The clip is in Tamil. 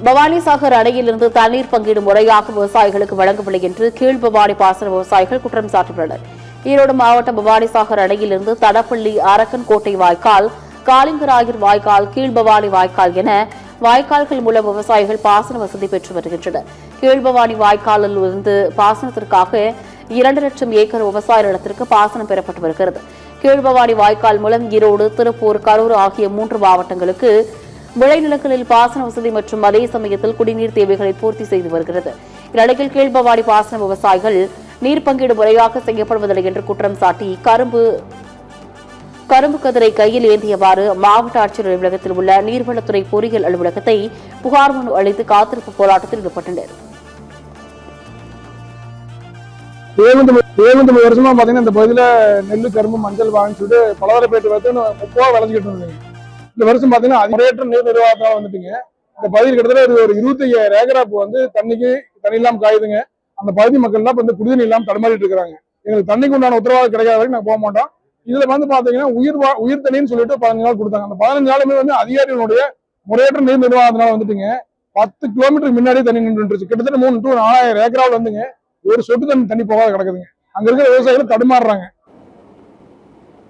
பவானிசாகர் அணையிலிருந்து தண்ணீர் பங்கீடு முறையாக விவசாயிகளுக்கு வழங்கவில்லை என்று கீழ்பவானி பாசன விவசாயிகள் குற்றம் சாட்டியுள்ளனர். ஈரோடு மாவட்டம் பவானிசாகர் அணையிலிருந்து தடப்பள்ளி அரக்கன்கோட்டை வாய்க்கால், காலிங்கராயர் வாய்க்கால், கீழ்பவானி வாய்க்கால் என வாய்க்கால்கள் மூலம் விவசாயிகள் பாசன வசதி பெற்று வருகின்றனர். கீழ்பவானி வாய்க்காலில் இருந்து பாசனத்திற்காக 2 லட்சம் ஏக்கர் விவசாய நிலத்திற்கு பாசனம் பெறப்பட்டு வருகிறது. கீழ்பவானி வாய்க்கால் மூலம் ஈரோடு, திருப்பூர், கரூர் ஆகிய 3 மாவட்டங்களுக்கு விளைநிலங்களில் பாசன வசதி மற்றும் அதே சமயத்தில் குடிநீர் தேவைகளை பூர்த்தி செய்து வருகிறது. இந்நிலையில் கீழ்பவானி பாசன விவசாயிகள் நீர் பங்கீடு முறையாக செய்யப்படுவதில்லை என்று குற்றம் சாட்டி கரும்பு கதிரை கையில் ஏந்தியவாறு மாவட்ட ஆட்சியர் அலுவலகத்தில் உள்ள நீர்வளத்துறை பொறியியல் அலுவலகத்தை புகார் மனு அளித்து காத்திருப்பு போராட்டத்தில் ஈடுபட்டனர். 7 வருஷமா பாத்தீங்கன்னா இந்த பகுதியில நெல், கரும்பு, மஞ்சள் வாங்கி சொல்லிட்டு பலதரப்பேட்டு வந்து 30 விளைஞ்சிக்கிட்டு இருந்தீங்க. இந்த வருஷம் பாத்தீங்கன்னா முறையற்ற நீர் நிர்வாகத்தால வந்துட்டுங்க இந்த பகுதியில் கிட்டத்தட்ட ஒரு 25,000 ஏக்கரா வந்து தண்ணி இல்லாம காயுதுங்க. அந்த பகுதி மக்கள் எல்லாம் வந்து குடிநீர் இல்லாம தடுமாறிட்டு இருக்காங்க. எங்களுக்கு தண்ணிக்கு உண்டான உத்தரவாதம் கிடைக்காத வரைக்கும் நாங்க போக மாட்டோம். இதுல வந்து பாத்தீங்கன்னா உயிர் தண்ணின்னு சொல்லிட்டு 15 நாள் கொடுத்தாங்க. அந்த 15 நாளுமே வந்து அதிகாரிகளுடைய முறையற்ற நீர் நிர்வாகத்தினால வந்துட்டுங்க 10 கிலோமீட்டருக்கு முன்னாடி தண்ணி நின்றுச்சு. கிட்டத்தட்ட 3 to 4,000 ஏக்கராவில் வந்துங்க ஒரு சொட்டு தண்ணி போகாத கிடக்குதுங்க. அங்க இருக்கிற விவசாயிகள் தடுமாறுறாங்க.